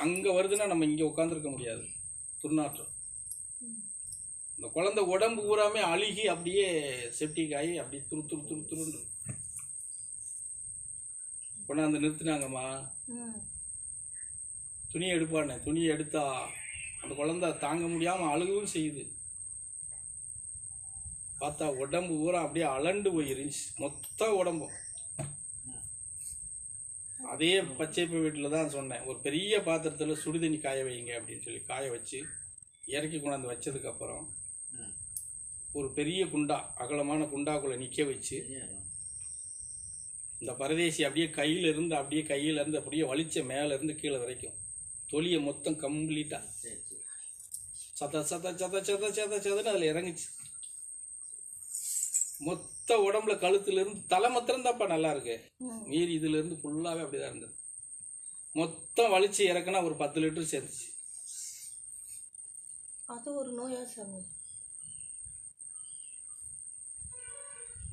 அங்கே வருதுன்னா நம்ம இங்கே உட்காந்துருக்க முடியாது, துர்நாற்றம். இந்த குழந்தை உடம்பு பூராமே அழுகி அப்படியே செப்டிக் ஆகி அப்படியே துரு துரு துரு துருன்னு கொண்டாந்து நிறுத்தினாங்கம்மா. துணியை எடுப்பானே, துணியை எடுத்தா அந்த குழந்தை தாங்க முடியாமல் அழுகவும் செய்யுது. பார்த்தா உடம்பு பூரா அப்படியே அலண்டு போயிருந்துச்சு, மொத்த உடம்பும். அதே பச்சைப்பை வீட்டில் தான் சொன்னேன், ஒரு பெரிய பாத்திரத்தில் சுடுதண்ணி காய வைங்க அப்படின்னு சொல்லி காய வச்சு இறக்கி கொண்டாந்து வச்சதுக்கப்புறம் ஒரு பெரிய குண்டா, அகலமான குண்டாக்குள்ளே நிற்க வச்சு இந்த பரதேசி அப்படியே கையிலேருந்து அப்படியே வலிச்ச மேலேருந்து கீழே வரைக்கும் தொலியை மொத்தம் கம்ப்ளீட்டாக சத சத சத சத சத சதன்னு அதில் இறங்குச்சு. மொத்த உடம்புல கழுத்துலேருந்து தலை மாத்திரம் தான்ப்பா நல்லா இருக்கு, மீறி இதுலேருந்து ஃபுல்லாகவே அப்படிதான் இருந்தது. மொத்தம் வலிச்சு இறக்குனா ஒரு 10 லிட்டர் சேர்ந்துச்சு. அது ஒரு நோயா சாமி?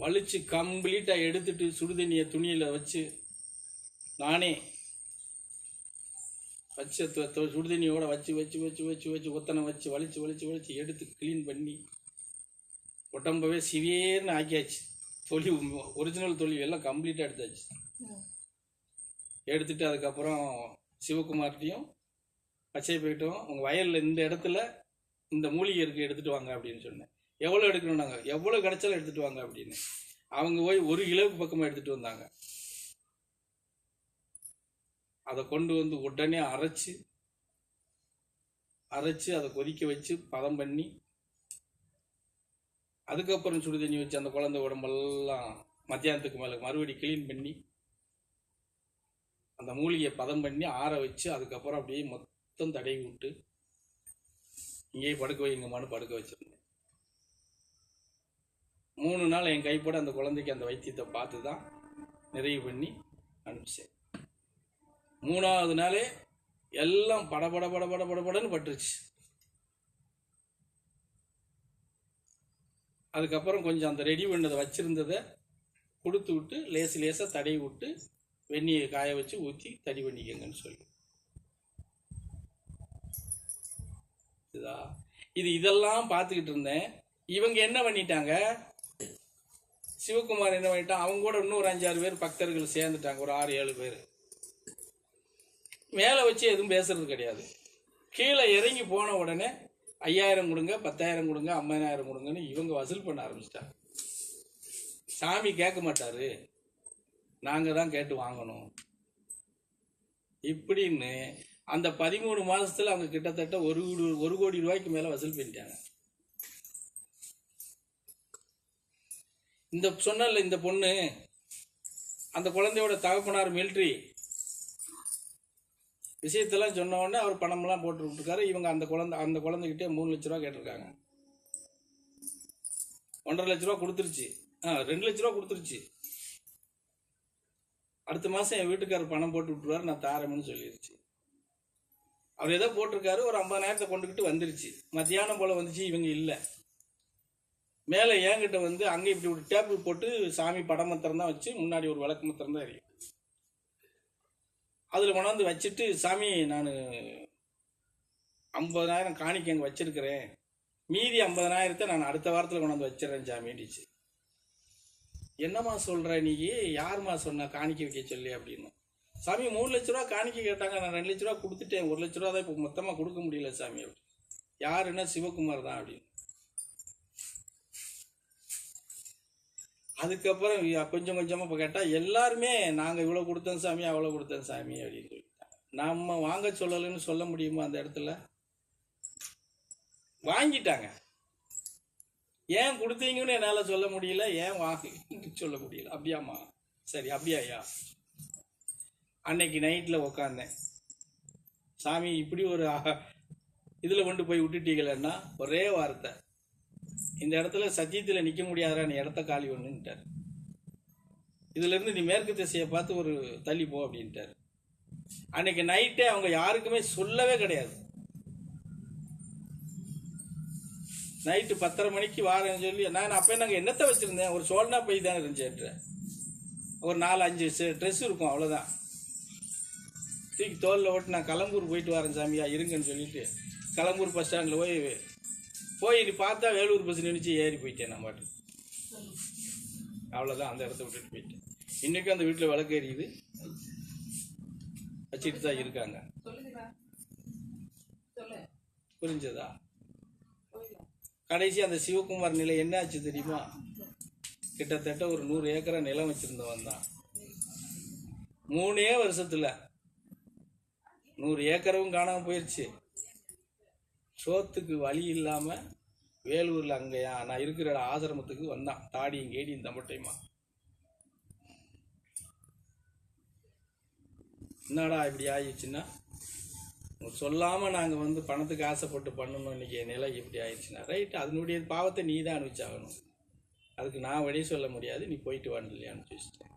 வலிச்சு கம்ப்ளீட்டாக எடுத்துட்டு சுடுதண்ணியை துணியில் வச்சு நானே வச்ச சுடுதண்ணியோட வச்சு வச்சு வச்சு வச்சு வச்சு ஒத்தனை வச்சு வலிச்சு வலிச்சு வலிச்சு எடுத்து க்ளீன் பண்ணி உடம்பவே சிவியர்னு ஆக்கியாச்சு. தொலி, ஒரிஜினல் தொலி எல்லாம் கம்ப்ளீட்டாக எடுத்தாச்சு. எடுத்துட்டு அதுக்கப்புறம் சிவகுமார்ட்டையும் பச்சை போயிட்டோம், உங்கள் வயலில் இந்த இடத்துல இந்த மூலிகை இருக்கு, எடுத்துகிட்டு வாங்க அப்படின்னு சொன்னேன். எவ்வளோ எடுக்கணும், நாங்கள் எவ்வளோ கிடைச்சாலும் எடுத்துகிட்டு வாங்க அப்படின்னு. அவங்க போய் 1 கிலோவுக்கு பக்கமாக எடுத்துகிட்டு வந்தாங்க. அதை கொண்டு வந்து உடனே அரைச்சி அதை கொதிக்க வச்சு பதம் பண்ணி அதுக்கப்புறம் சுடு தண்ணி வச்சு அந்த குழந்தை உடம்பெல்லாம் மத்தியானத்துக்கு மேலே மறுபடி க்ளீன் பண்ணி அந்த மூலிகையை பதம் பண்ணி ஆற வச்சு அதுக்கப்புறம் அப்படியே மொத்தம் தடவி விட்டு இங்கேயே படுக்க வைங்கம்மான்னு படுக்க வச்சிருந்தேன். 3 நாள் என் கைப்பட அந்த குழந்தைக்கு அந்த வைத்தியத்தை பார்த்து தான் நிறைவு பண்ணி அனுப்பிச்சேன். 3ஆவது நாளே எல்லாம் படபட படபட படபடன்னு பட்டுருச்சு. அதுக்கப்புறம் கொஞ்சம் அந்த ரெடி பண்ணதை வச்சுருந்ததை கொடுத்து விட்டு லேசாக தடவி விட்டு வெந்நியை காய வச்சு ஊற்றி தடி பண்ணிக்கங்கன்னு சொல்லி இதெல்லாம் பார்த்துக்கிட்டு இருந்தேன். இவங்க என்ன பண்ணிட்டாங்க, சிவகுமார் என்ன பண்ணிட்டான், அவங்க கூட இன்னும் ஒரு 5-6 பேர் பக்தர்கள் சேர்ந்துட்டாங்க, ஒரு 6-7 பேர். மேலே வச்சு எதுவும் பேசுறது கிடையாது. கீழே இறங்கி போன உடனே 5000 கொடுங்க, 10,000 கொடுங்க, 50,000 கொடுங்கன்னு இவங்க வசூல் பண்ண ஆரம்பிச்சிட்டாங்க. சாமி கேட்க மாட்டாரு, நாங்கள் தான் கேட்டு வாங்கணும் இப்படின்னு அந்த 13 மாதத்தில் அவங்க கிட்டத்தட்ட 1 கோடி ரூபாய்க்கு மேலே வசூல் பண்ணிட்டாங்க. இந்த சொன்னல இந்த பொண்ணு, அந்த குழந்தையோட தகப்பனார் மிலிட்ரி விஷயத்தெல்லாம் சொன்ன உடனே அவர் பணமெல்லாம் போட்டு விட்டுருக்காரு. இவங்க அந்த குழந்தைகிட்டே 3 லட்ச ரூபா கேட்டிருக்காங்க. 1.5 லட்ச ரூபா கொடுத்துருச்சு, 2 லட்ச ரூபா கொடுத்துருச்சு. அடுத்த மாதம் என் வீட்டுக்காரர் பணம் போட்டு விட்டுருவாரு, நான் தாரேன்னு சொல்லிடுச்சு. அவர் ஏதோ போட்டிருக்காரு, ஒரு 50,000 கொண்டுக்கிட்டு வந்துருச்சு. மத்தியானம் போல் வந்துச்சு, இவங்க இல்லை. மேலே என்கிட்ட வந்து அங்கே இப்படி ஒரு டேபிள் போட்டு சாமி படம் மாத்திரம் தான் வச்சு முன்னாடி ஒரு விளக்கு மாத்திரம் தான் எரியும். அதில் கொண்டாந்து வச்சுட்டு, சாமி நான் 50,000 காணிக்க அங்கே வச்சிருக்கிறேன், மீதி 50,000 நான் அடுத்த வாரத்தில் கொண்டாந்து வச்சிடறேன் சாமிடிச்சு. என்னம்மா சொல்கிற நீ, யாருமா சொன்ன காணிக்க வைக்க சொல்லி அப்படின்னு. சாமி 3 லட்ச ரூபா காணிக்க கேட்டாங்க, நான் 2 லட்ச ரூபா கொடுத்துட்டேன், 1 லட்ச ரூபா தான் இப்போ மொத்தமாக கொடுக்க முடியல சாமி அப்படி. யாருன்னா சிவகுமார் தான் அப்படின்னு. அதுக்கப்புறம் கொஞ்சம் கொஞ்சமாக இப்போ கேட்டால் எல்லாருமே நாங்கள் இவ்வளோ கொடுத்தோம் சாமி, அவ்வளோ கொடுத்தோம் சாமி அப்படின்னு சொல்லிட்டாங்க. நம்ம வாங்க சொல்லலைன்னு சொல்ல முடியுமா? அந்த இடத்துல வாங்கிட்டாங்க. ஏன் கொடுத்தீங்கன்னு என்னால் சொல்ல முடியல, ஏன் வாங்க சொல்ல முடியல. அப்படியாம்மா, சரி அப்படியாயா. அன்னைக்கு நைட்டில் உக்காந்தேன், சாமி இப்படி ஒரு இதில் கொண்டு போய் விட்டுட்டீங்களன்னா ஒரே வார்த்தை, இந்த இடத்துல சத்தியத்தில் நிற்க முடியாதா, நீ இடத்த காலி ஒன்றுன்ட்டார். இதுலேருந்து நீ மேற்கு திசையை பார்த்து ஒரு தள்ளி போ அப்படின்ட்டார். அன்னைக்கு நைட்டே அவங்க யாருக்குமே சொல்லவே கிடையாது. நைட்டு 10:30 மணிக்கு வாரேன்னு சொல்லி, நான் அப்போ நாங்கள் என்னத்தை வச்சுருந்தேன், ஒரு சோழனா போய் தான் இருந்துச்சு. ஒரு 4-5 ட்ரெஸ் இருக்கும், அவ்வளோதான். தூக்கி தோலில் ஓட்டு நான் கலம்பூர் போயிட்டு வரேன் சாமியா இருங்கன்னு சொல்லிட்டு கலம்பூர் பஸ் ஸ்டாண்டில் போய் பார்த்தா வேலூர் பஸ் நினைச்சு ஏறி போயிட்டேன் நான் பாட்டு. அவ்வளோதான், அந்த இடத்த விட்டுட்டு போயிட்டேன். இன்றைக்கும் அந்த வீட்டில் விளக்கு எரியுது, வச்சுட்டு தான் இருக்காங்க. புரிஞ்சதா? கடைசி அந்த சிவகுமார் நிலை என்ன ஆச்சு தெரியுமா? கிட்டத்தட்ட ஒரு 100 ஏக்கரா நிலம் வச்சிருந்தவன் தான் 3 வருஷத்துல 100 ஏக்கரும் காணாம போயிடுச்சு. சோத்துக்கு வழி இல்லாம வேலூர்ல அங்கயா நான் இருக்கிற ஆசிரமத்துக்கு வந்தான், தாடியும் கேடியும் தம்பட்டையுமா. என்னடா இப்படி ஆயிடுச்சுன்னா, சொல்லாம நாங்க வந்து பணத்துக்கு ஆசைப்பட்டு பண்ணணும், இன்னைக்கு நிலை இப்படி ஆயிடுச்சுன்னா ரைட், அதனுடைய பாவத்தை நீ தான் அனுப்பிச்சாகணும். அதுக்கு நான் வழி சொல்ல முடியாது, நீ போயிட்டு வான்னு அனுப்பிச்சிட்டேன்.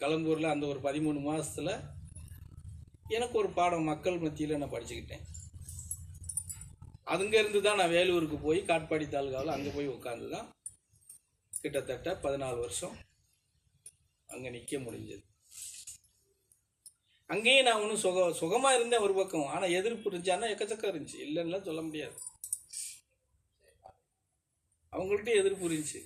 கலம்பூர்ல அந்த ஒரு 13 மாசத்துல எனக்கு ஒரு பாடம் மக்கள் மத்தியில் நான் படிச்சுக்கிட்டேன். அங்கிருந்து தான் நான் வேலூருக்கு போய் காட்பாடி தாலுகாவில் அங்கே போய் உட்காந்து தான் கிட்டத்தட்ட 14 வருஷம் அங்கே நிற்க முடிஞ்சது. அங்கேயும் நான் ஒன்றும் சுகமாக இருந்தேன் ஒரு பக்கம். ஆனால் எதிர்ப்பு இருந்துச்சான்னா எக்கச்சக்கம் இருந்துச்சு, இல்லைன்னா சொல்ல முடியாது. அவங்கள்ட்ட எதிர்ப்பு இருந்துச்சு.